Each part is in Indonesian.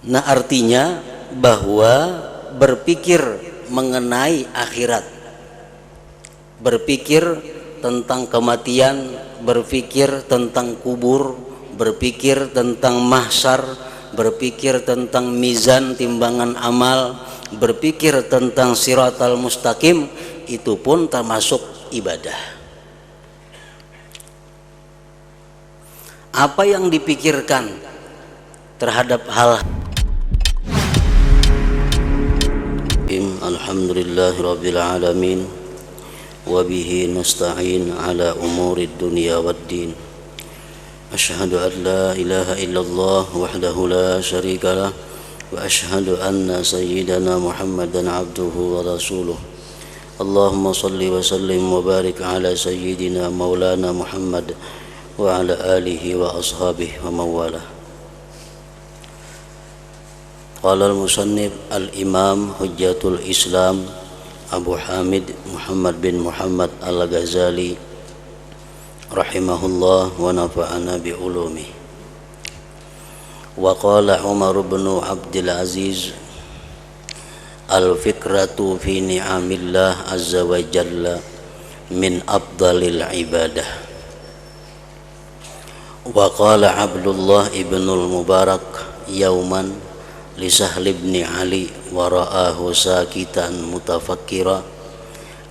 Nah, artinya bahwa berpikir mengenai akhirat, berpikir tentang kematian, berpikir tentang kubur, berpikir tentang mahsyar, berpikir tentang mizan timbangan amal, berpikir tentang siratal mustaqim, itu pun termasuk ibadah. Apa yang dipikirkan terhadap hal Alhamdulillahirabbil alamin wa bihi nasta'in ala umurid dunya waddin. Asyhadu an la ilaha illallah wahdahu la syarika lah wa asyhadu anna sayyidana Muhammadan abduhu wa rasuluh. Allahumma salli wa sallim wa barik ala sayyidina maulana Muhammad wa ala alihi wa ashabihi wa mawalah. Qala al-musannif al-imam hujjatul islam Abu Hamid Muhammad bin Muhammad al-Ghazali rahimahullah wa nafa'ana bi ulumi. Wa qala Umar bin Abdul Aziz al-fikratu fi ni'amillah azza wa jalla min afdalil ibadah. Wa qala Abdullah ibn al-Mubarak yauman li Sahl ibn Ali wa ra'ahu sakitan mutafakkira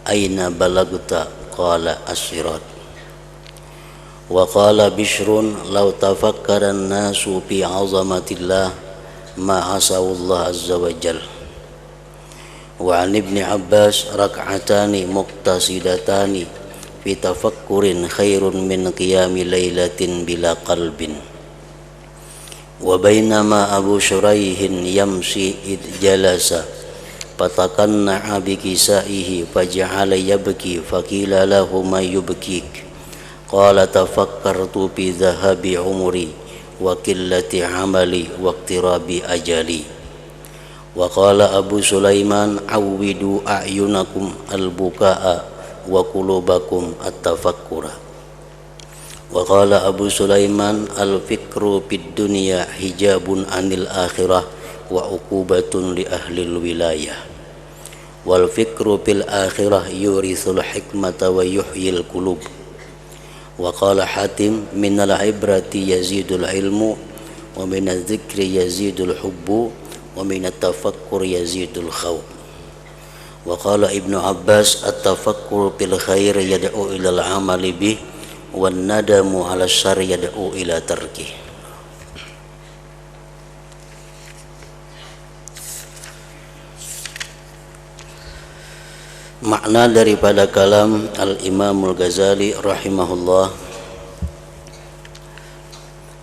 aina balagta qala as-sirat. Wa qala Bishrun law tafakkara an-nasu fi 'azamatillah ma asawullah azza wa jalla. Wa an ibn Abbas rak'atani muqtasidatani fi tafakkurin khairun min qiyami lailatin bila qalbin. Wa bainama Abu Shuraihin yamshi id jalasa fatakanna'a bi kisaihi faja'ala yabki faqila lahu ma yubkik qala tafakkartu bi dhahabi umri wa qillati amali wa iqtirabi ajali. Wa qala Abu Sulaiman awwidu a'yunakum al-buka'a wa qulubakum at-tafakkura. Wa qala Abu Sulaiman al-fikru fid dunya hijabun anil akhirah wa uqubatun li ahlil wilayah wal fikru fil akhirah yurithul hikmata wa yuhyil qulub. Wa qala Hatim minal ibrati yazidul ilmu wa minadh dzikri yazidul hubbu wa minat tafakkur yazidul khawf. Wa qala Ibnu Abbas at-tafakkur fil khair yad'u ilal amali bih wan nadamu ala syarri yad'u ila tarkih. Makna daripada kalam Al-Imam Al-Ghazali rahimahullah,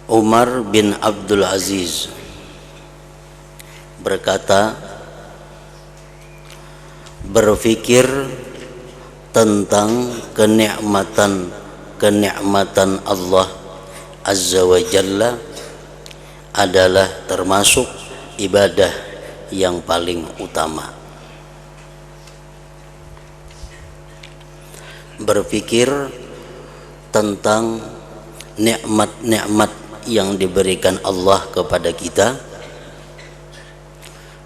Umar bin Abdul Aziz berkata, berfikir tentang kenikmatan Allah azza wa jalla adalah termasuk ibadah yang paling utama. Berpikir tentang nikmat-nikmat yang diberikan Allah kepada kita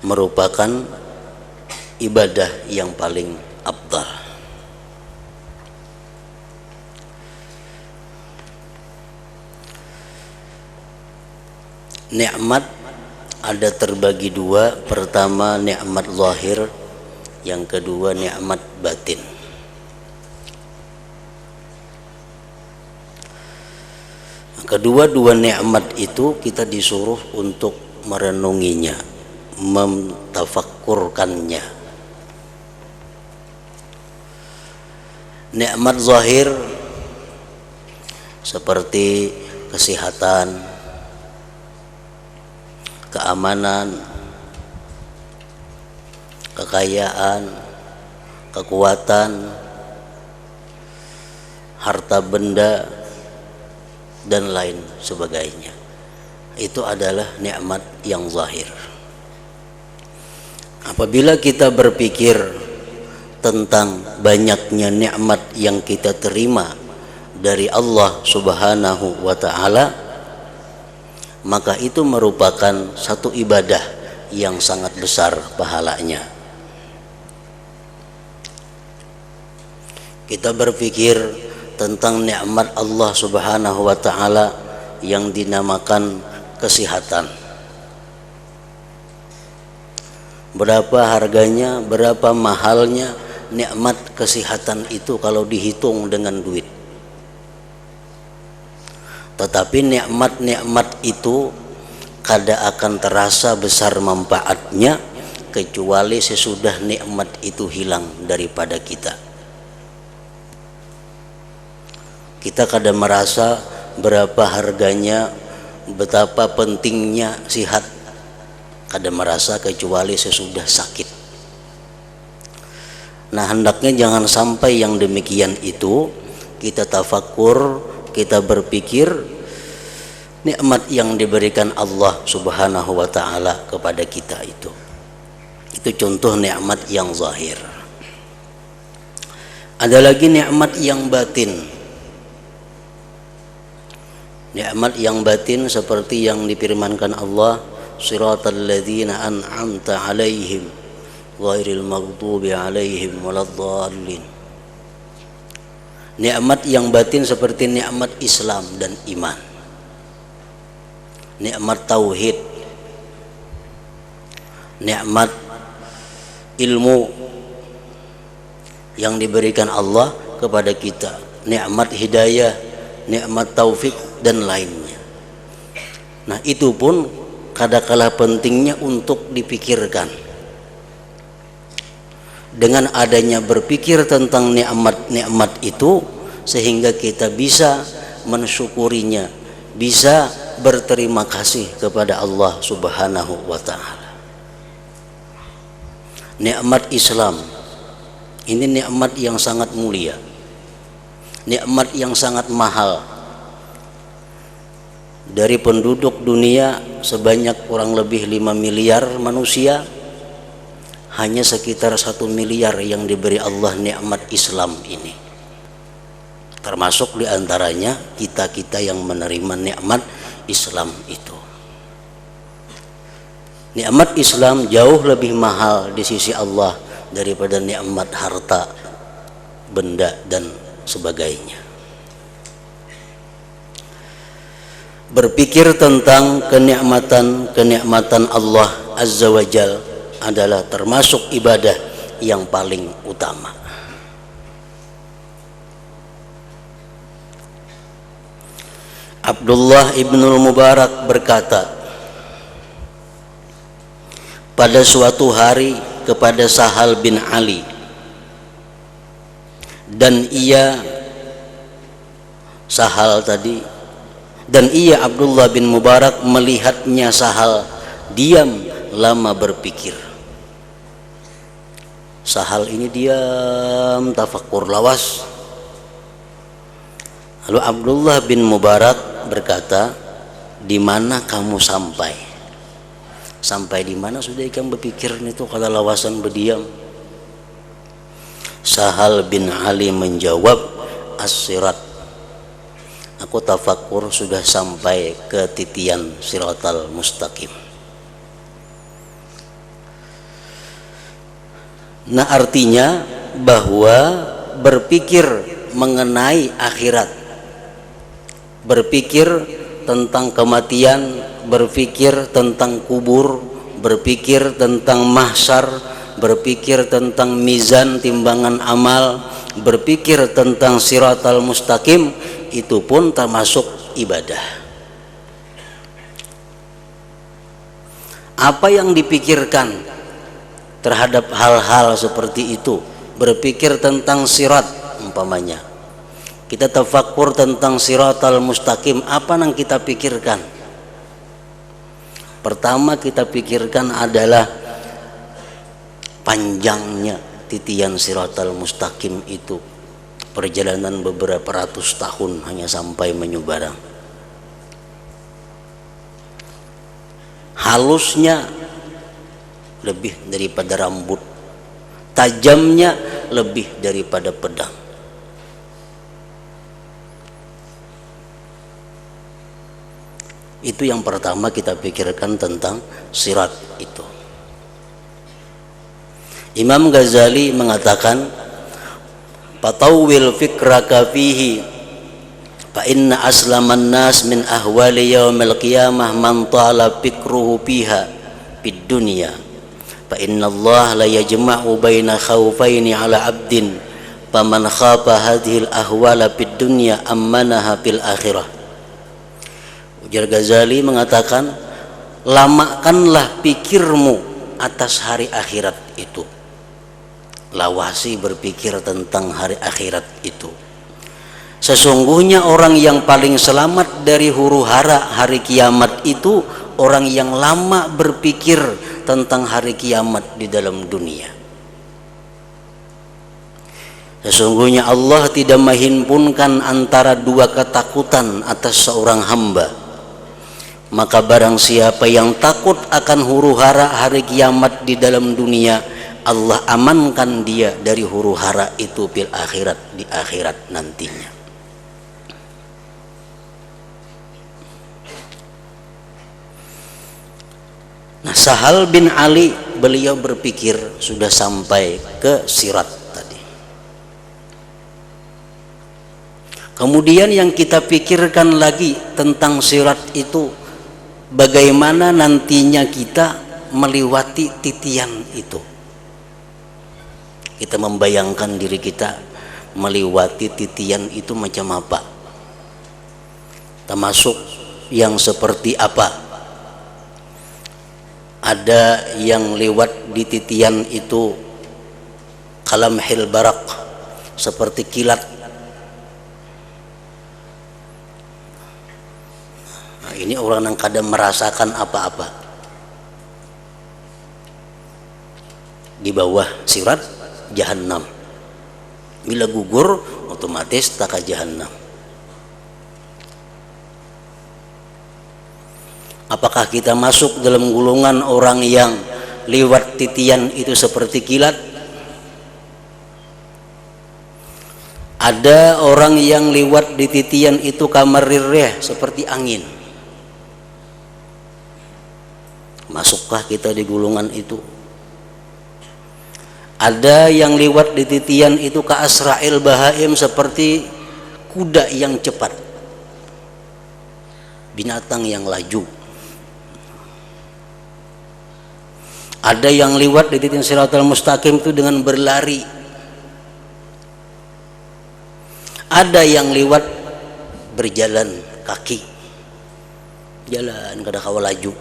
merupakan ibadah yang paling afdal. Nikmat ada terbagi dua, pertama nikmat zahir, yang kedua nikmat batin. Kedua-dua nikmat itu kita disuruh untuk merenunginya, mentafakkurkannya. Nikmat zahir seperti kesehatan, keamanan, kekayaan, kekuatan, harta benda, dan lain sebagainya. Itu adalah nikmat yang zahir. Apabila kita berpikir tentang banyaknya nikmat yang kita terima dari Allah Subhanahu wa ta'ala, maka itu merupakan satu ibadah yang sangat besar pahalanya. Kita berpikir tentang nikmat Allah Subhanahu wa taala yang dinamakan kesehatan. Berapa harganya, berapa mahalnya nikmat kesehatan itu kalau dihitung dengan duit. Tetapi nikmat-nikmat itu kada akan terasa besar manfaatnya kecuali sesudah nikmat itu hilang daripada kita. Kita kada merasa berapa harganya, betapa pentingnya sihat, kada merasa kecuali sesudah sakit. Nah, hendaknya jangan sampai yang demikian itu kita tafakur, kita berpikir nikmat yang diberikan Allah Subhanahu wa taala kepada kita itu. Itu contoh nikmat yang zahir. Ada lagi nikmat yang batin. Nikmat yang batin seperti yang difirmankan Allah, siratal ladzina an'amta 'alaihim ghairil maghdubi 'alaihim waladdallin. Nikmat yang batin seperti nikmat Islam dan iman, nikmat tauhid, nikmat ilmu yang diberikan Allah kepada kita, nikmat hidayah, nikmat taufik dan lainnya. Nah, itu pun kadangkala pentingnya untuk dipikirkan. Dengan adanya berpikir tentang nikmat-nikmat itu, sehingga kita bisa mensyukurinya, bisa berterima kasih kepada Allah Subhanahu wa taala. Nikmat Islam ini nikmat yang sangat mulia, nikmat yang sangat mahal. Dari penduduk dunia sebanyak kurang lebih 5 miliar manusia, hanya sekitar 1 miliar yang diberi Allah nikmat Islam ini. Termasuk diantaranya kita-kita yang menerima nikmat Islam itu. Nikmat Islam jauh lebih mahal di sisi Allah daripada nikmat harta, benda dan sebagainya. Berpikir tentang kenikmatan Allah Azza wa Jal adalah termasuk ibadah yang paling utama. Abdullah ibnul Mubarak berkata pada suatu hari kepada Sahal bin Ali, dan ia Sahal tadi dan ia Abdullah bin Mubarak melihatnya Sahal diam lama berpikir. Sahal ini diam tafakur lawas. Lalu Abdullah bin Mubarak berkata, di mana kamu sampai? Sampai di mana sudah kamu berpikir itu kalau lawasan berdiam? Sahal bin Ali menjawab, as-sirat. Aku tafakur sudah sampai ke titian siratal mustaqim. Nah, artinya bahwa berpikir mengenai akhirat, berpikir tentang kematian, berpikir tentang kubur, berpikir tentang mahsyar, berpikir tentang mizan timbangan amal, berpikir tentang siratal mustaqim, itu pun termasuk ibadah. Apa yang dipikirkan terhadap hal-hal seperti itu, berpikir tentang sirat umpamanya, kita tafakur tentang siratal mustaqim, apa yang kita pikirkan? Pertama kita pikirkan adalah panjangnya titian siratal mustaqim itu, perjalanan beberapa ratus tahun hanya sampai Menyubarang. Halusnya lebih daripada rambut, tajamnya lebih daripada pedang. Itu yang pertama kita pikirkan tentang sirat itu. Imam Ghazali mengatakan, patawwil fikraka fihi fa inna aslaman nas min ahwali yaumil qiyamah man tala fikruhu fiha fid dunya fa inna Allah la yajma'u baina khawfaini ala abdin faman khafa hadhil ahwala fid dunya ammanaha fil akhirah. Ujar Ghazali mengatakan, lamakanlah pikirmu atas hari akhirat itu. Lawasi berpikir tentang hari akhirat itu. Sesungguhnya orang yang paling selamat dari huru hara hari kiamat itu orang yang lama berpikir tentang hari kiamat di dalam dunia. Sesungguhnya Allah tidak menghimpunkan antara dua ketakutan atas seorang hamba. Maka barang siapa yang takut akan huru hara hari kiamat di dalam dunia, Allah amankan dia dari huru hara itu fil akhirat, di akhirat nantinya. Nah, Sahal bin Ali beliau berpikir sudah sampai ke sirat tadi. Kemudian yang kita pikirkan lagi tentang sirat itu, bagaimana nantinya kita melewati titian itu. Kita membayangkan diri kita melewati titian itu macam apa, termasuk yang seperti apa. Ada yang lewat di titian itu kalamhil barak, seperti kilat. Nah, ini orang yang kadang merasakan apa-apa. Di bawah sirat Jahannam, bila gugur otomatis tak ke Jahannam. Apakah kita masuk dalam golongan orang yang lewat titian itu seperti kilat? Ada orang yang lewat di titian itu kamarir rih, seperti angin. Masukkah kita di golongan itu? Ada yang lewat di titian itu ka asra'il bahaim, seperti kuda yang cepat, binatang yang laju. Ada yang lewat di titian siratal mustaqim itu dengan berlari. Ada yang lewat berjalan kaki, jalan kada kawa laju.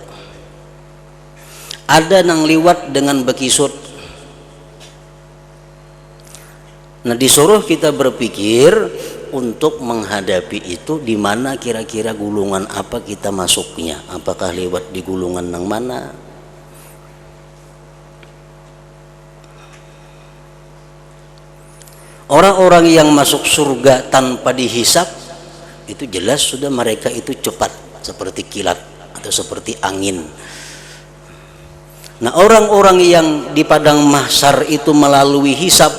Ada yang lewat dengan bekisut. Nah, disuruh kita berpikir untuk menghadapi itu, di mana kira-kira gulungan apa kita masuknya. Apakah lewat di gulungan yang mana? Orang-orang yang masuk surga tanpa dihisap itu jelas sudah mereka itu cepat seperti kilat atau seperti angin. Nah, orang-orang yang di padang mahsyar itu melalui hisap,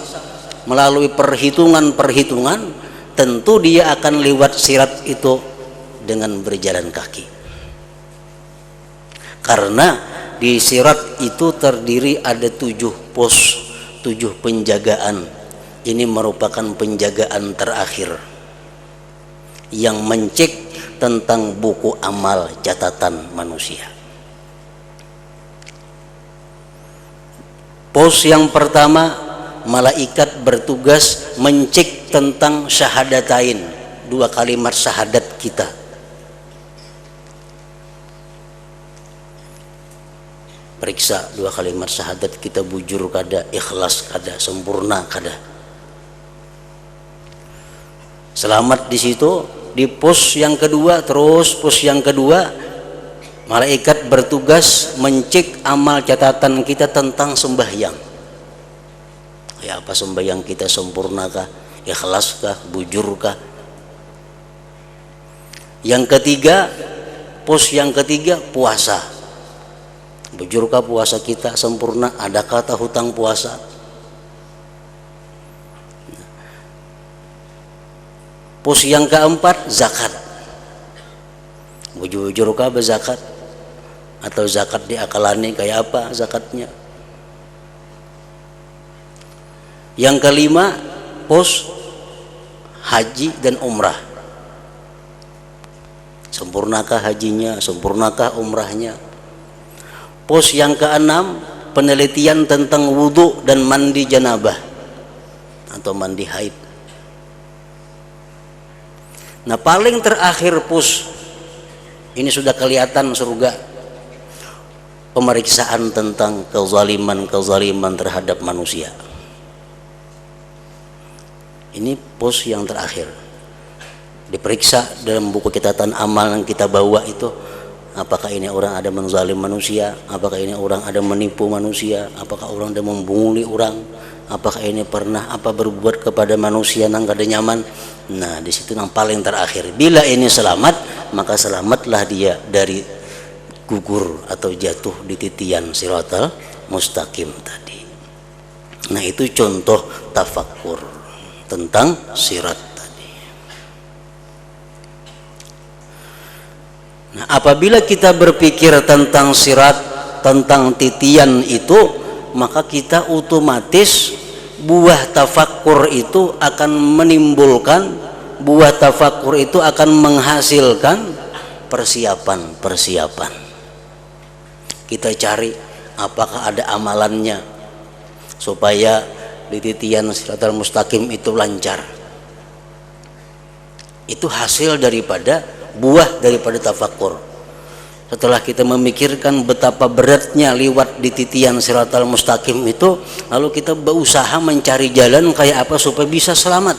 melalui perhitungan-perhitungan, tentu dia akan lewat sirat itu dengan berjalan kaki. Karena di sirat itu terdiri ada 7 pos, 7 penjagaan. Ini merupakan penjagaan terakhir yang mencek tentang buku amal catatan manusia. Pos yang pertama, malaikat bertugas mencek tentang syahadatain, 2 kalimat syahadat kita. Periksa 2 kalimat syahadat kita bujur kada, ikhlas kada, sempurna kada. Selamat di situ. Di pos yang kedua, terus pos yang kedua, malaikat bertugas mencek amal catatan kita tentang sembahyang. Ya, apa sembahyang kita sempurnakah, ikhlaskah, bujurkah? Yang ketiga, pos yang ketiga, puasa. Bujurkah puasa kita sempurna? Adakah hutang puasa? Pos yang keempat, zakat. Bujur-bujur ka zakat atau zakat diakalani kayak apa zakatnya. Yang kelima, pos haji dan umrah. Sempurnakah hajinya, sempurnakah umrahnya. Pos yang keenam, penelitian tentang wudhu dan mandi janabah atau mandi haid. Nah paling terakhir pos, ini sudah kelihatan surga, pemeriksaan tentang kezaliman terhadap manusia. Ini pos yang terakhir, diperiksa dalam buku catatan amal yang kita bawa itu, apakah ini orang ada menzalim manusia, apakah ini orang ada menipu manusia, apakah orang ada membunguli orang, apakah ini pernah apa berbuat kepada manusia yang kada nyaman. Nah di situ yang paling terakhir, bila ini selamat, maka selamatlah dia dari gugur atau jatuh di titian siratal mustaqim tadi. Nah itu contoh tafakkur tentang sirat tadi. Nah, apabila kita berpikir tentang sirat, tentang titian itu, maka kita otomatis buah tafakkur itu akan menimbulkan, buah tafakkur itu akan menghasilkan persiapan. Kita cari apakah ada amalannya supaya di titian siratal mustaqim itu lancar. Itu hasil daripada buah daripada tafakkur. Setelah kita memikirkan betapa beratnya liwat di titian siratal mustaqim itu, lalu kita berusaha mencari jalan kayak apa supaya bisa selamat.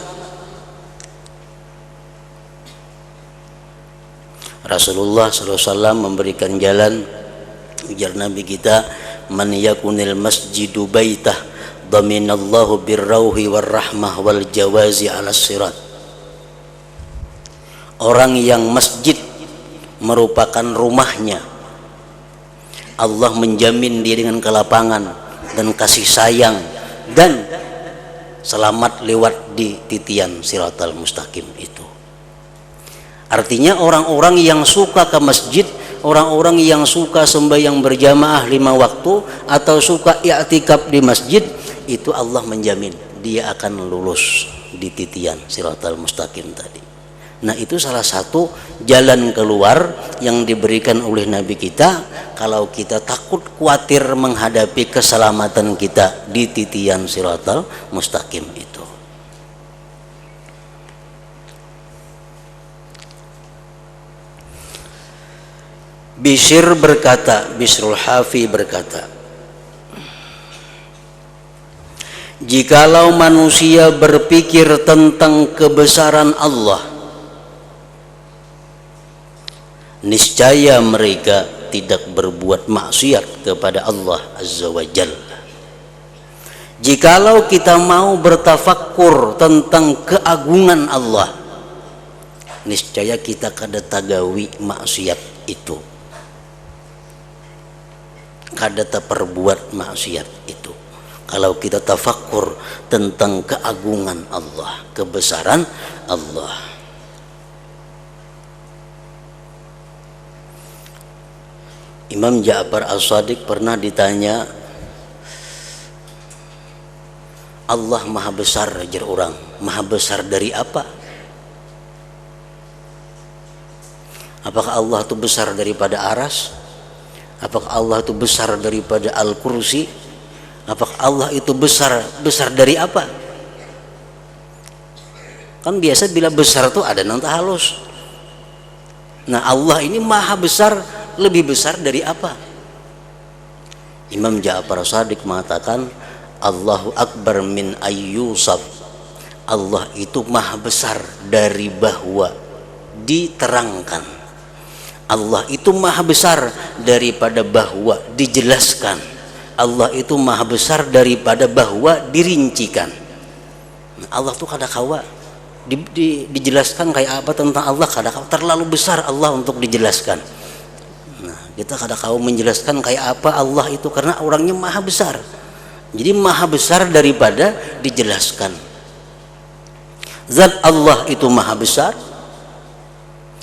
Rasulullah SAW memberikan jalan, ujar Nabi kita, man yakunil masjidu baitah dhaminallahu birrauhi warrahmah wal jawazi ala sirat. Orang yang masjid merupakan rumahnya, Allah menjamin dia dengan kelapangan dan kasih sayang dan selamat lewat di titian siratal mustaqim itu. Artinya orang-orang yang suka ke masjid, orang-orang yang suka sembahyang berjamaah 5 waktu atau suka i'tikaf di masjid, itu Allah menjamin dia akan lulus di titian siratal mustaqim tadi. Nah itu salah satu jalan keluar yang diberikan oleh Nabi kita kalau kita takut khawatir menghadapi keselamatan kita di titian siratal mustaqim itu. Bishrul Hafi berkata, jikalau manusia berpikir tentang kebesaran Allah, niscaya mereka tidak berbuat maksiat kepada Allah Azza wa Jalla. Jikalau kita mau bertafakkur tentang keagungan Allah, niscaya kita kada tagawi maksiat itu, kada perbuat maksiat itu. Kalau kita tafakkur tentang keagungan Allah, kebesaran Allah. Imam Ja'far As-Shadiq pernah ditanya, Allah maha besar, ajar orang, maha besar dari apa? Apakah Allah itu besar daripada aras? Apakah Allah itu besar daripada Al-Kursi? Apakah Allah itu besar dari apa? Kan biasa bila besar itu ada nang halus. Nah Allah ini maha besar, lebih besar dari apa? Imam Ja'far Shadiq mengatakan, Allahu Akbar min ayyusaf. Allah itu maha besar dari bahwa diterangkan. Allah itu maha besar daripada bahwa dijelaskan. Allah itu maha besar daripada bahwa dirincikan. Allah tuh kada kawa dijelaskan kayak apa tentang Allah, kada kawa, terlalu besar Allah untuk dijelaskan. Nah, kita kada kawa menjelaskan kayak apa Allah itu karena orangnya maha besar. Jadi maha besar daripada dijelaskan. Zat Allah itu maha besar,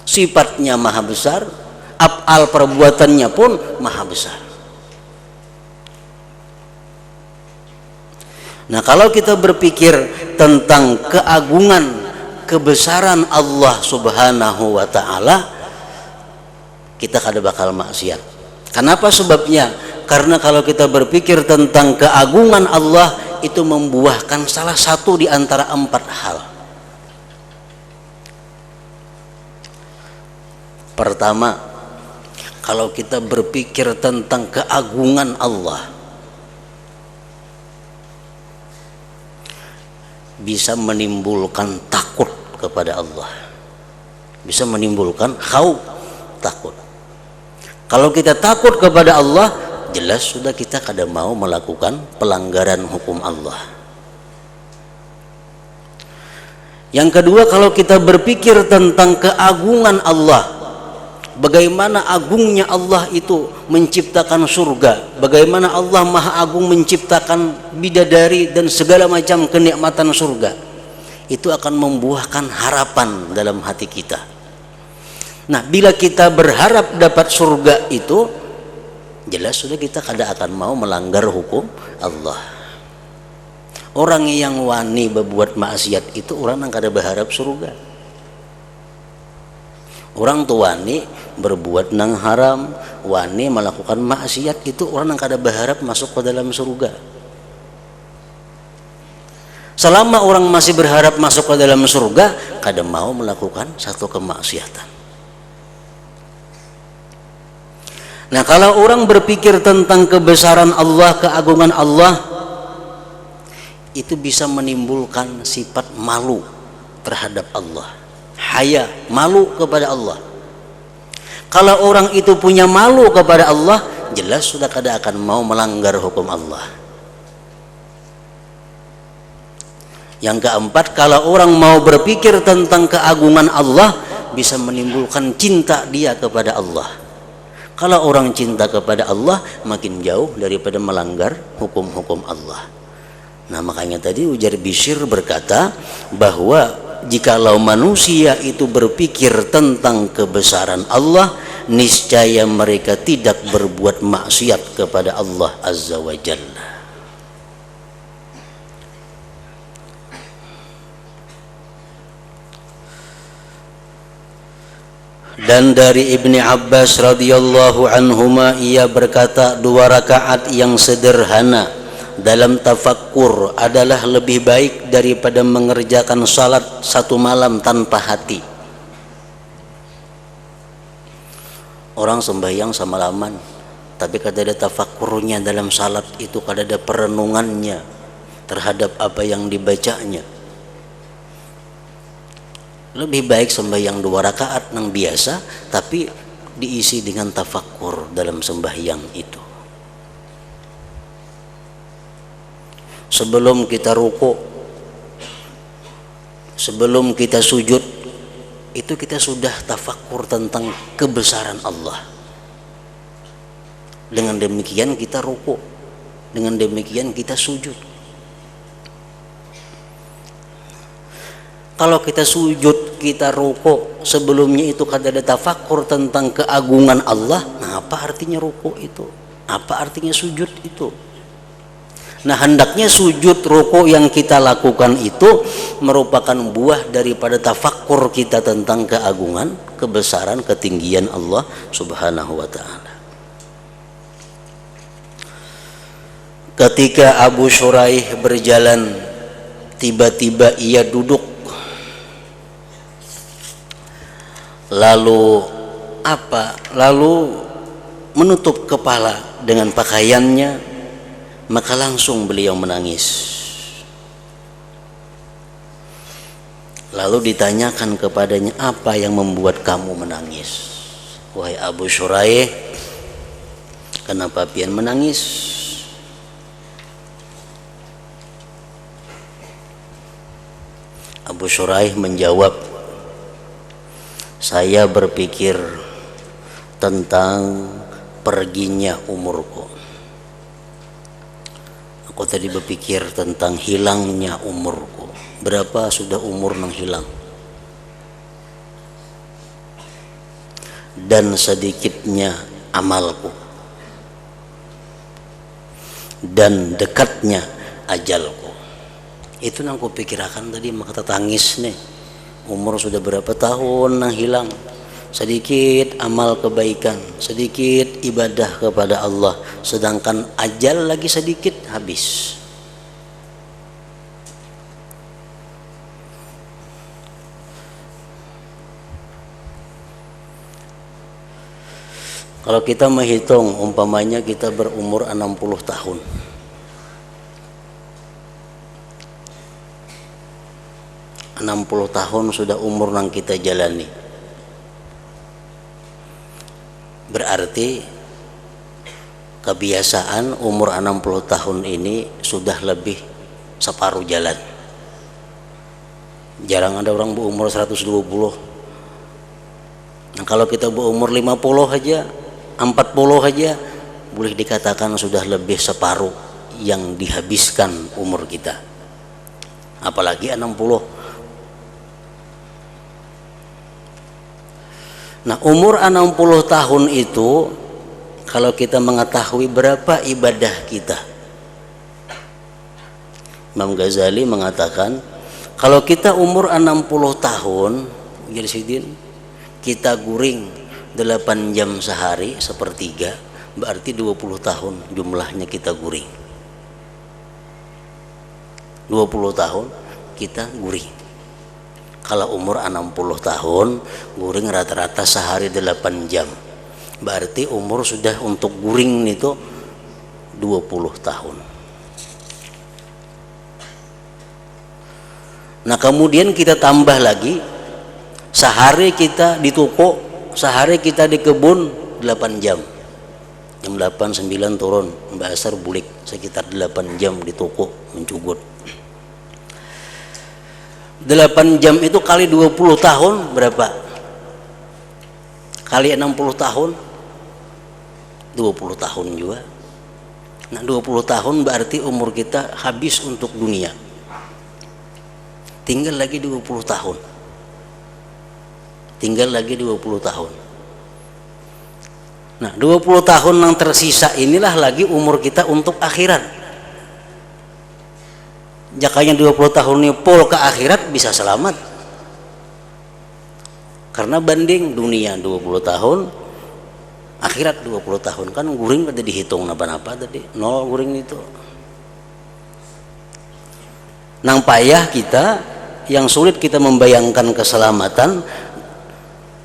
sifatnya maha besar, af'al perbuatannya pun maha besar. Nah, kalau kita berpikir tentang keagungan, kebesaran Allah Subhanahu wa taala, kita kada bakal maksiat. Kenapa sebabnya? Karena kalau kita berpikir tentang keagungan Allah, itu membuahkan salah satu di antara 4 hal. Pertama, kalau kita berpikir tentang keagungan Allah, bisa menimbulkan takut kepada Allah, bisa menimbulkan khauf, takut. Kalau kita takut kepada Allah, jelas sudah kita kada mau melakukan pelanggaran hukum Allah. Yang kedua, kalau kita berpikir tentang keagungan Allah, bagaimana agungnya Allah itu menciptakan surga, bagaimana Allah Maha Agung menciptakan bidadari dan segala macam kenikmatan surga, itu akan membuahkan harapan dalam hati kita. Nah, bila kita berharap dapat surga itu, jelas sudah kita kada akan mau melanggar hukum Allah. Orang yang wani berbuat maksiat itu orang yang kada berharap surga. Orang tua wani berbuat nang haram, wani melakukan maksiat, itu orang yang kada berharap masuk ke dalam surga. Selama orang masih berharap masuk ke dalam surga, kada mau melakukan satu kemaksiatan. Nah, kalau orang berpikir tentang kebesaran Allah, keagungan Allah, itu bisa menimbulkan sifat malu terhadap Allah, haya, malu kepada Allah. Kalau orang itu punya malu kepada Allah, jelas sudah kada akan mau melanggar hukum Allah. Yang keempat, kalau orang mau berpikir tentang keagungan Allah, bisa menimbulkan cinta dia kepada Allah. Kalau orang cinta kepada Allah, makin jauh daripada melanggar hukum-hukum Allah. Nah, makanya tadi ujar Bishr berkata bahwa jikalau manusia itu berpikir tentang kebesaran Allah, niscaya mereka tidak berbuat maksiat kepada Allah Azza wa Jalla. Dan dari Ibni Abbas radhiyallahu anhuma, ia berkata, 2 rakaat yang sederhana dalam tafakkur adalah lebih baik daripada mengerjakan salat 1 malam tanpa hati. Orang sembahyang semalaman, tapi kada ada tafakkurnya dalam salat itu, kada ada perenungannya terhadap apa yang dibacanya. Lebih baik sembahyang 2 rakaat yang biasa, tapi diisi dengan tafakkur dalam sembahyang itu. Sebelum kita ruku, sebelum kita sujud, itu kita sudah tafakkur tentang kebesaran Allah. Dengan demikian kita ruku, dengan demikian kita sujud. Kalau kita sujud, kita ruku, sebelumnya itu kada ada tafakkur tentang keagungan Allah, nah apa artinya ruku itu? Apa artinya sujud itu? Nah, hendaknya sujud, ruku yang kita lakukan itu merupakan buah daripada tafakkur kita tentang keagungan, kebesaran, ketinggian Allah Subhanahu wa ta'ala. Ketika Abu Shuraih berjalan, tiba-tiba ia duduk. Lalu menutup kepala dengan pakaiannya, maka langsung beliau menangis. Lalu ditanyakan kepadanya, apa yang membuat kamu menangis? Wahai Abu Shuraih, kenapa pian menangis? Abu Shuraih menjawab, saya berpikir tentang perginya umurku. Aku tadi berpikir tentang hilangnya umurku. Berapa sudah umur yang hilang? dan sedikitnya amalku dan dekatnya ajalku. Itu yang kupikirkan tadi, maka tangis nih. Umur sudah berapa tahun yang hilang, sedikit amal kebaikan, sedikit ibadah kepada Allah, sedangkan ajal lagi sedikit habis. Kalau kita menghitung umpamanya kita berumur 60 tahun. 60 tahun sudah umur yang kita jalani. Berarti kebiasaan umur 60 tahun ini sudah lebih separuh jalan. Jarang ada orang berumur 120. Nah, kalau kita berumur 50 aja, 40 aja, boleh dikatakan sudah lebih separuh yang dihabiskan umur kita. Apalagi 60. Nah, umur 60 tahun itu kalau kita mengetahui berapa ibadah kita. Imam Ghazali mengatakan kalau kita umur 60 tahun, kita guring 8 jam sehari sepertiga, berarti 20 tahun jumlahnya kita guring. 20 tahun kita guring. Kalau umur 60 tahun guring rata-rata sehari 8 jam, berarti umur sudah untuk guring itu 20 tahun. Nah, kemudian kita tambah lagi, sehari kita di toko, sehari kita di kebun 8 jam. Jam 8, 9 turun, Mbak Asar bulik, sekitar 8 jam di toko mencugut. 8 jam itu kali 20 tahun berapa? Kali 60 tahun 20 tahun juga. Nah, 20 tahun berarti umur kita habis untuk dunia. Tinggal lagi 20 tahun. Tinggal lagi 20 tahun. Nah, 20 tahun yang tersisa inilah lagi umur kita untuk akhirat. Jakanya 20 tahun ini full ke akhirat bisa selamat. Karena banding dunia 20 tahun, akhirat 20 tahun, kan guring tadi dihitung napa-napa tadi, 0 guring itu. Nang payah kita, yang sulit kita membayangkan keselamatan,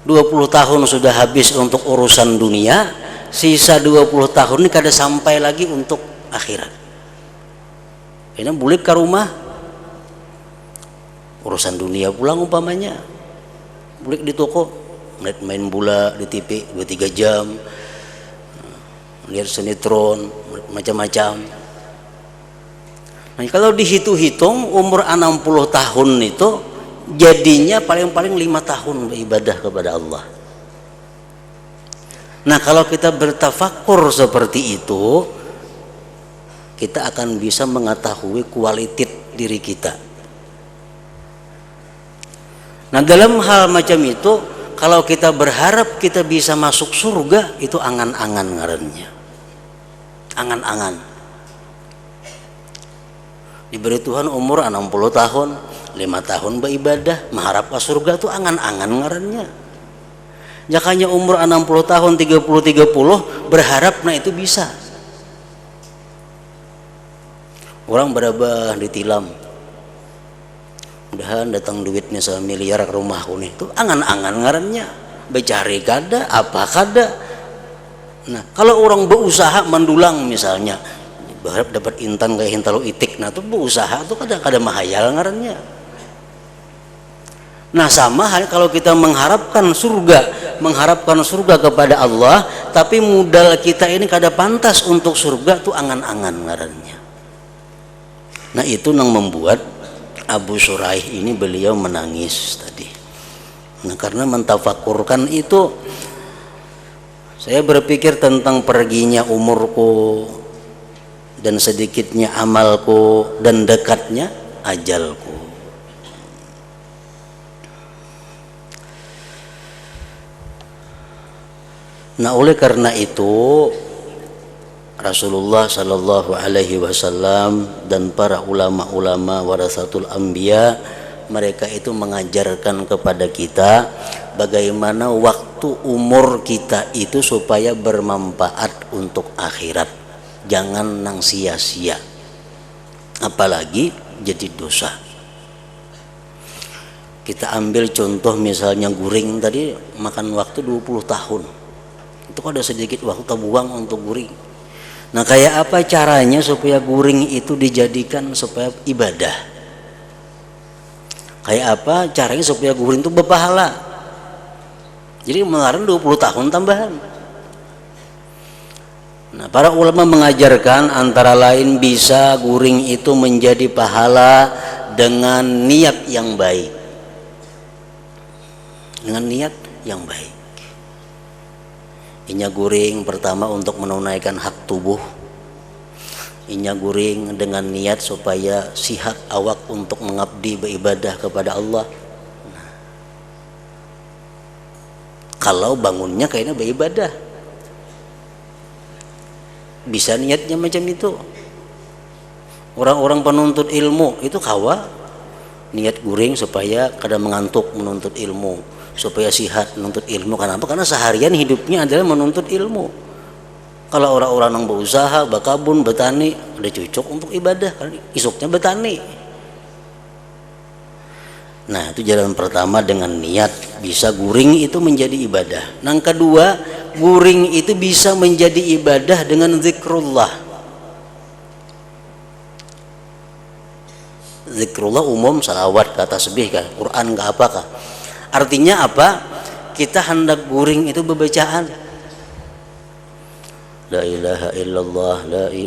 20 tahun sudah habis untuk urusan dunia, sisa 20 tahun ini kada sampai lagi untuk akhirat. Ini bulik ke rumah, urusan dunia pulang umpamanya, bulik di toko, main bola di TV 2-3 jam, lihat sinetron macam-macam. Nah, kalau dihitung-hitung umur 60 tahun itu jadinya paling-paling 5 tahun beribadah kepada Allah. Nah, kalau kita bertafakur seperti itu, kita akan bisa mengetahui kualitas diri kita. Nah, dalam hal macam itu, kalau kita berharap kita bisa masuk surga, itu angan-angan ngarannya. Angan-angan. Diberi Tuhan umur 60 tahun, 5 tahun beribadah, mengharap ke surga, itu angan-angan ngarannya. Jakanya umur 60 tahun, 30-30, berharap nah itu bisa. Orang berabah ditilam, mudahan datang duitnya 1 miliar ke rumahku nih, itu angan-angan ngarannya, becari kada, apa kada. Nah, kalau orang berusaha mendulang misalnya, berharap dapat intan kayak hintalo itik, nah itu berusaha itu kada mahayal ngarannya. Nah, sama hal kalau kita mengharapkan surga kepada Allah, tapi modal kita ini kada pantas untuk surga, itu angan-angan ngarannya. Nah, itu yang membuat Abu Shuraih ini beliau menangis tadi. Nah, karena mentafakurkan itu, saya berpikir tentang perginya umurku dan sedikitnya amalku dan dekatnya ajalku. Nah, oleh karena itu Rasulullah Shallallahu Alaihi Wasallam dan para ulama-ulama warasatul anbiya, mereka itu mengajarkan kepada kita bagaimana waktu umur kita itu supaya bermanfaat untuk akhirat, jangan nang sia-sia, apalagi jadi dosa. Kita ambil contoh misalnya guring tadi makan waktu 20 tahun, itu ada sedikit waktu terbuang untuk guring. Nah, kayak apa caranya supaya guring itu dijadikan supaya ibadah? Kayak apa caranya supaya guring itu berpahala? Jadi kemarin 20 tahun tambahan. Nah, para ulama mengajarkan antara lain bisa guring itu menjadi pahala dengan niat yang baik. Dengan niat yang baik. Inya guring pertama untuk menunaikan hak tubuh. Inya guring dengan niat supaya sihat awak untuk mengabdi beribadah kepada Allah. Nah, kalau bangunnya kayaknya beribadah, bisa niatnya macam itu. Orang-orang penuntut ilmu itu kawa niat guring supaya kada mengantuk menuntut ilmu, supaya sihat menuntut ilmu. Kenapa? Karena seharian hidupnya adalah menuntut ilmu. Kalau orang-orang yang berusaha, berkebun, bertani, udah cocok untuk ibadah, karena isuknya bertani. Nah, itu jalan pertama dengan niat bisa guring itu menjadi ibadah. Yang kedua, guring itu bisa menjadi ibadah dengan zikrullah. Zikrullah umum salawat, kata tasbih, kah, Quran, kah apakah? Artinya apa? Kita hendak guring itu berbacaan la ilaha illallah,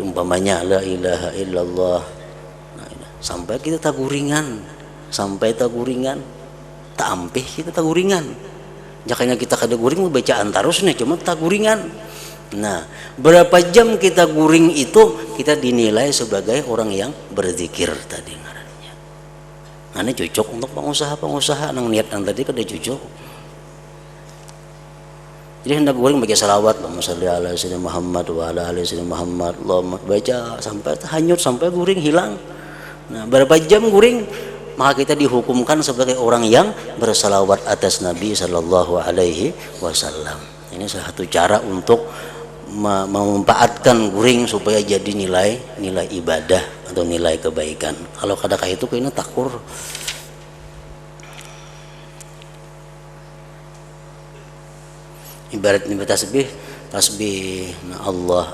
umpamanya la ilaha illallah. Sampai kita tak guringan, sampai tak guringan, tak ampih kita tak guringan. Jakanya kita kada guring bacaan terus nih, cuma tak guringan. Nah, berapa jam kita guring itu kita dinilai sebagai orang yang berzikir tadi ngarannya. Nah, ini cocok untuk pengusaha-pengusaha nang niat nang tadi kada cocok. Jadi hendak guring baca salawat, Allahumma sholli ala sayyidina Muhammad wa ala ali sayyidina Muhammad, Allahumma baca sampai hanyut, sampai guring hilang. Nah, berapa jam guring, maka kita dihukumkan sebagai orang yang bersalawat atas Nabi Sallallahu Alaihi Wasallam. Ini salah satu cara untuk memanfaatkan guring supaya jadi nilai ibadah atau nilai kebaikan. Kalau kada kayak itu kayaknya takur. Ibarat tasbih, nah Allah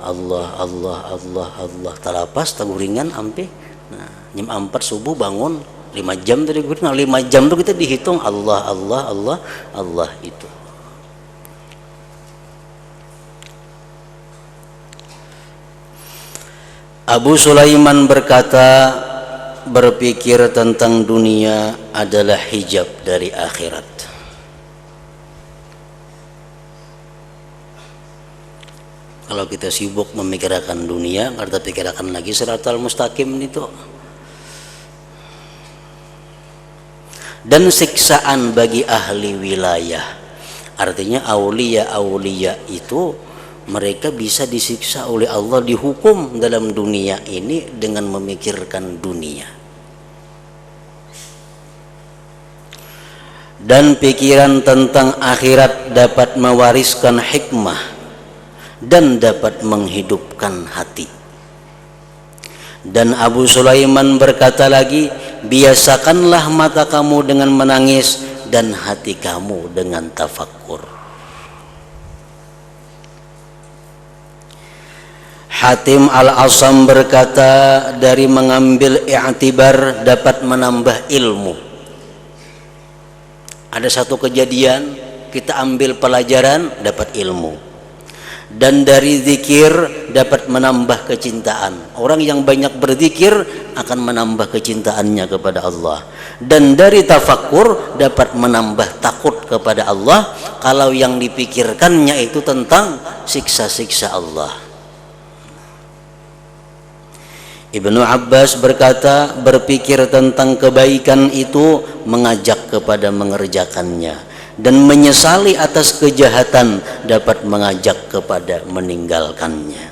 talapas taguringan ampe. Nah, jam 4 subuh bangun 5 jam tadi guring. Nah, 5 jam tuh kita dihitung Allah itu. Abu Sulaiman berkata, berpikir tentang dunia adalah hijab dari akhirat. Kalau kita sibuk memikirkan dunia, kita pikirkan lagi siratal mustaqim itu. Dan siksaan bagi ahli wilayah. Artinya aulia itu mereka bisa disiksa oleh Allah, dihukum dalam dunia ini dengan memikirkan dunia. Dan pikiran tentang akhirat dapat mewariskan hikmah dan dapat menghidupkan hati. Dan Abu Sulaiman berkata lagi, biasakanlah mata kamu dengan menangis dan hati kamu dengan tafakkur. Hatim Al-Asam berkata, dari mengambil i'tibar dapat menambah ilmu. Ada satu kejadian, kita ambil pelajaran, dapat ilmu. Dan dari zikir dapat menambah kecintaan. Orang yang banyak berzikir akan menambah kecintaannya kepada Allah. Dan dari tafakkur dapat menambah takut kepada Allah kalau yang dipikirkannya itu tentang siksa-siksa Allah. Ibnu Abbas berkata, berpikir tentang kebaikan itu mengajak kepada mengerjakannya, dan menyesali atas kejahatan dapat mengajak kepada meninggalkannya.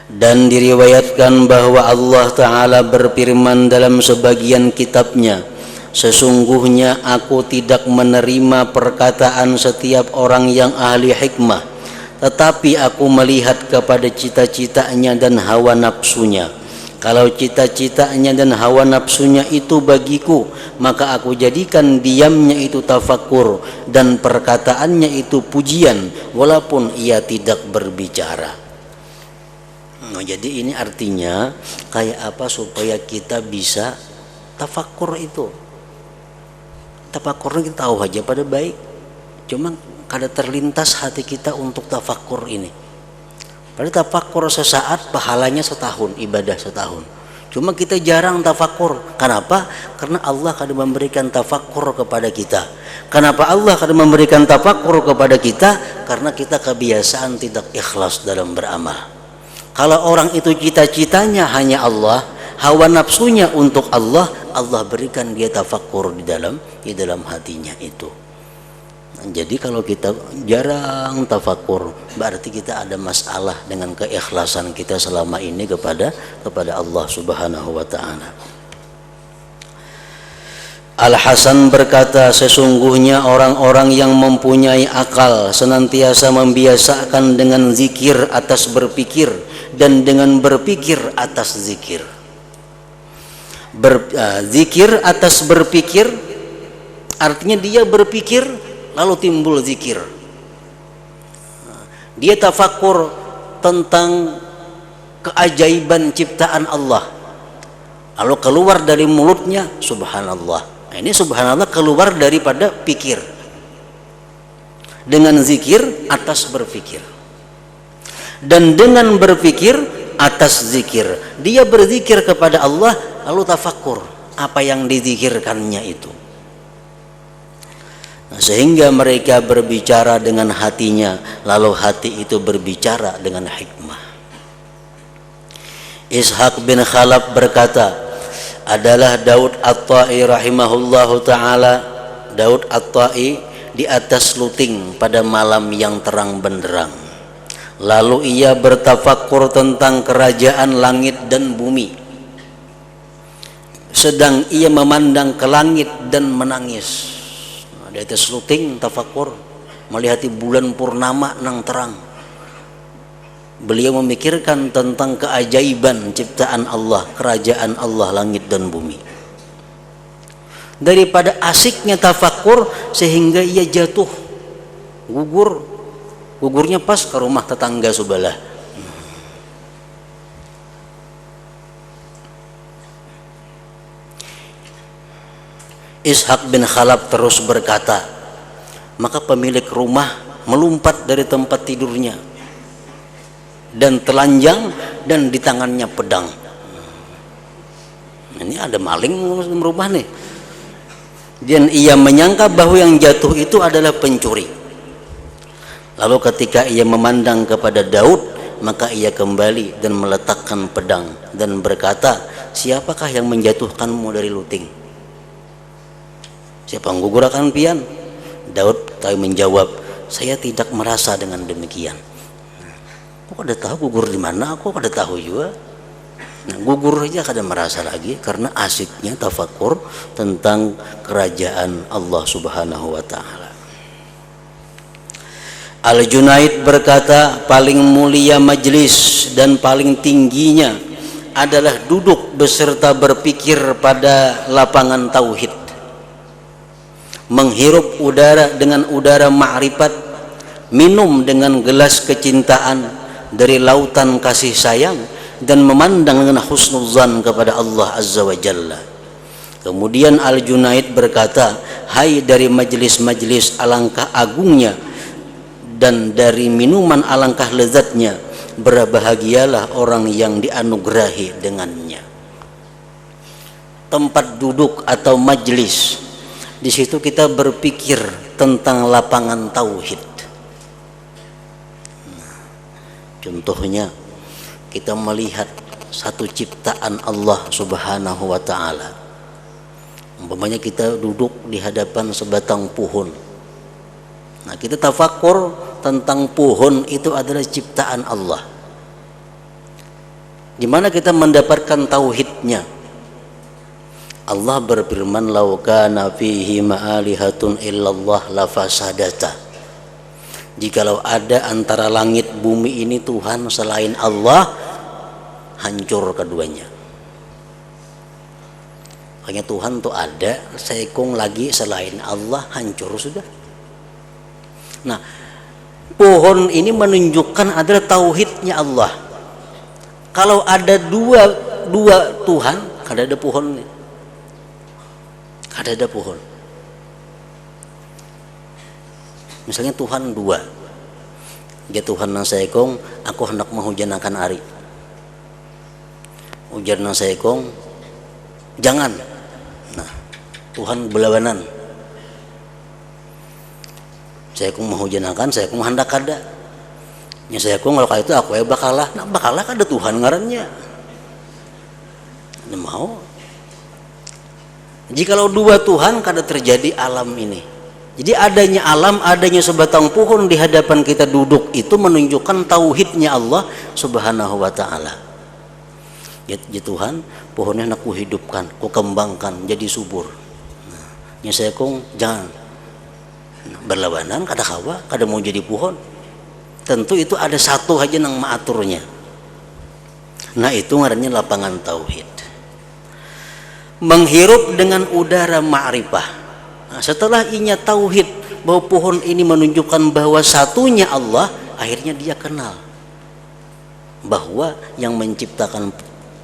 Dan diriwayatkan bahwa Allah Ta'ala berfirman dalam sebagian kitabnya, sesungguhnya aku tidak menerima perkataan setiap orang yang ahli hikmah, tetapi aku melihat kepada cita-citanya dan hawa nafsunya. Kalau cita-citanya dan hawa nafsunya itu bagiku, maka aku jadikan diamnya itu tafakur dan perkataannya itu pujian, walaupun ia tidak berbicara. Nah, jadi ini artinya kayak apa supaya kita bisa tafakur itu. Tafakur kita tahu aja pada baik, cuma kada terlintas hati kita untuk tafakur ini. Padahal tafakur sesaat pahalanya setahun, ibadah setahun. Cuma kita jarang tafakur. Kenapa? Karena Allah kada memberikan tafakur kepada kita. Kenapa Allah kada memberikan tafakur kepada kita? Karena kita kebiasaan tidak ikhlas dalam beramal. Kalau orang itu cita-citanya hanya Allah, hawa nafsunya untuk Allah, Allah berikan dia tafakur di dalam hatinya itu. Nah, jadi kalau kita jarang tafakur, berarti kita ada masalah dengan keikhlasan kita selama ini kepada Allah Subhanahu wa taala. Al-Hasan berkata, sesungguhnya orang-orang yang mempunyai akal senantiasa membiasakan dengan zikir atas berpikir dan dengan berpikir atas zikir. Zikir atas berpikir artinya dia berpikir lalu timbul zikir. Dia tafakur tentang keajaiban ciptaan Allah, lalu keluar dari mulutnya subhanallah. Nah, ini subhanallah keluar daripada pikir. Dengan zikir atas berpikir, dan dengan berpikir atas zikir. Dia berzikir kepada Allah lalu tafakur apa yang dizikirkannya itu. Nah, sehingga mereka berbicara dengan hatinya, lalu hati itu berbicara dengan hikmah. Ishaq bin Khalaf berkata, adalah Daud At-Ta'i rahimahullahu ta'ala. Daud At-Ta'i di atas luting pada malam yang terang benderang. Lalu ia bertafakur tentang kerajaan langit dan bumi. Sedang ia memandang ke langit dan menangis. Nah, di atas luting tafakur, melihati bulan purnama nang terang. Beliau memikirkan tentang keajaiban ciptaan Allah, kerajaan Allah langit dan bumi. Daripada asiknya tafakur sehingga ia jatuh, gugurnya pas ke rumah tetangga sebelah. Ishaq bin Khalaf terus berkata, maka pemilik rumah melompat dari tempat tidurnya dan telanjang dan di tangannya pedang. Ini ada maling dalam rumah nih. Dan ia menyangka bahwa yang jatuh itu adalah pencuri. Lalu ketika ia memandang kepada Daud, maka ia kembali dan meletakkan pedang dan berkata, siapakah yang menjatuhkanmu dari luting? Siapa yang gugur akan pian? Daud menjawab, saya tidak merasa dengan demikian. Kok ada tahu gugur di mana? Aku ada tahu juga. Nah, gugur aja kada merasa lagi karena asiknya tafakur tentang kerajaan Allah Subhanahu wa taala. Al-Junaid berkata, paling mulia majlis dan paling tingginya adalah duduk beserta berpikir pada lapangan tauhid. Menghirup udara dengan udara ma'rifat, minum dengan gelas kecintaan dari lautan kasih sayang, dan memandang dengan husnuzan kepada Allah Azza wa Jalla. Kemudian Al-Junaid berkata, hai dari majlis-majlis alangkah agungnya dan dari minuman alangkah lezatnya, berbahagialah orang yang dianugerahi dengannya. Tempat duduk atau majlis, di situ kita berpikir tentang lapangan tauhid. Contohnya kita melihat satu ciptaan Allah Subhanahu wa taala. Umpamanya kita duduk di hadapan sebatang pohon. Nah, kita tafakur tentang pohon itu adalah ciptaan Allah. Di mana kita mendapatkan tauhidnya. Allah berfirman, "Lau kana fihi ma'alihatun illallah lafasadata." Jikalau ada antara langit bumi ini Tuhan selain Allah, hancur keduanya. Hanya Tuhan tuh ada, seekong lagi selain Allah, hancur sudah. Nah, pohon ini menunjukkan adalah tauhidnya Allah. Kalau ada dua Tuhan, kada ada pohon, kada ada pohon. Misalnya Tuhan dua, dia Tuhan nang seekong, aku hendak menghujanakan ari. Ujar nang seekong, jangan. Nah, Tuhan berlawanan. Seekong menghujanakan, seekong hendak kada. Ya seekong kalau kayak itu aku bakalah. Nah, bakalah kada Tuhan ngarannya. Ini mau. Jikalau dua Tuhan kada terjadi alam ini. Jadi adanya alam, adanya sebatang pohon di hadapan kita duduk itu menunjukkan tauhidnya Allah Subhanahu wa taala. Ya Tuhan, pohonnya nak kuhidupkan, kukembangkan jadi subur. Nah, nya seekong jangan. Nah, berlawanan kada kawa, kada mau jadi pohon. Tentu itu ada satu aja yang mengaturnya. Nah, itu ngarannya lapangan tauhid. Menghirup dengan udara ma'rifah. Nah, setelah inya tauhid bahwa pohon ini menunjukkan bahwa satunya Allah, akhirnya dia kenal bahwa yang menciptakan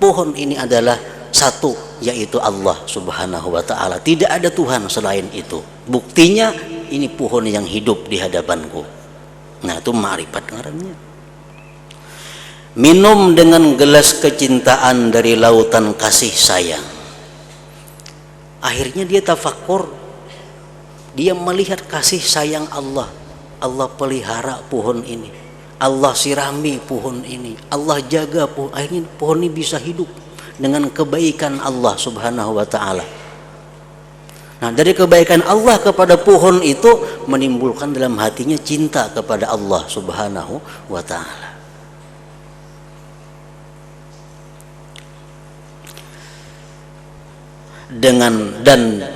pohon ini adalah satu, yaitu Allah Subhanahu wa taala. Tidak ada Tuhan selain itu. Buktinya ini pohon yang hidup di hadapanku. Nah, itu ma'rifat ngarannya. Minum dengan gelas kecintaan dari lautan kasih sayang. Akhirnya dia tafakur. Dia melihat kasih sayang Allah. Allah pelihara pohon ini. Allah sirami pohon ini. Allah jaga pohon. Akhirnya pohon ini bisa hidup dengan kebaikan Allah Subhanahu wa taala. Nah, dari kebaikan Allah kepada pohon itu menimbulkan dalam hatinya cinta kepada Allah Subhanahu wa taala. Dan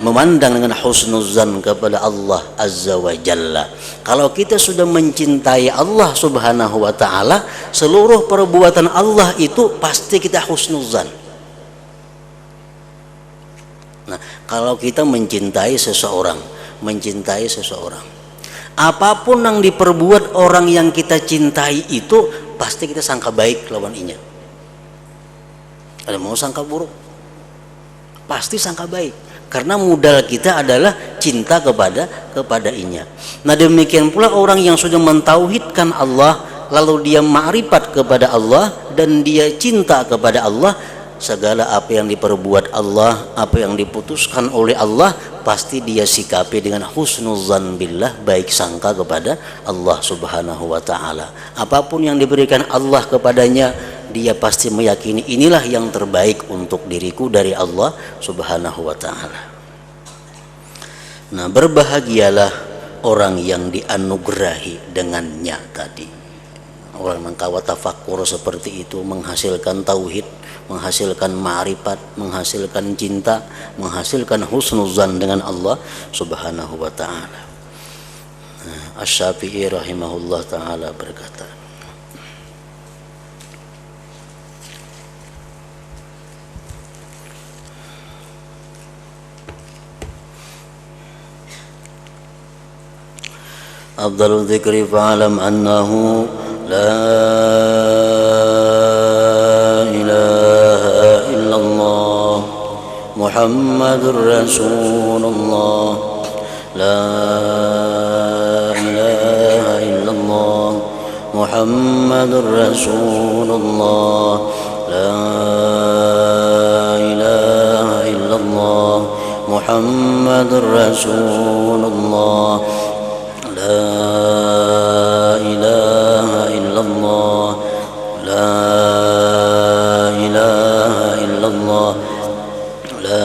memandang dengan husnuzan kepada Allah Azza wa Jalla. Kalau kita sudah mencintai Allah Subhanahu wa taala, seluruh perbuatan Allah itu pasti kita husnuzan. Nah, kalau kita mencintai seseorang, apapun yang diperbuat orang yang kita cintai itu pasti kita sangka baik lawan inya. Ada mau sangka buruk? Pasti sangka baik. Karena modal kita adalah cinta kepada inya. Nah, demikian pula orang yang sudah mentauhidkan Allah, lalu dia ma'rifat kepada Allah dan dia cinta kepada Allah, segala apa yang diperbuat Allah, apa yang diputuskan oleh Allah, pasti dia sikapi dengan husnuzan billah, baik sangka kepada Allah Subhanahu wa taala. Apapun yang diberikan Allah kepadanya, dia pasti meyakini inilah yang terbaik untuk diriku dari Allah Subhanahu wa taala. Nah, berbahagialah orang yang dianugerahi dengannya tadi. Orang yang kawa tafakur seperti itu menghasilkan tauhid, menghasilkan ma'rifat, menghasilkan cinta, menghasilkan husnuzan dengan Allah Subhanahu wa taala. Asy-Syafi'i rahimahullah taala berkata, afdalul dzikri fa'lam annahu la ilaha illallah Muhammadur Rasulullah la ilaha illallah Muhammadur Rasulullah la ilaha illallah Muhammadur Rasulullah la ilaha illallah la ilaha illallah la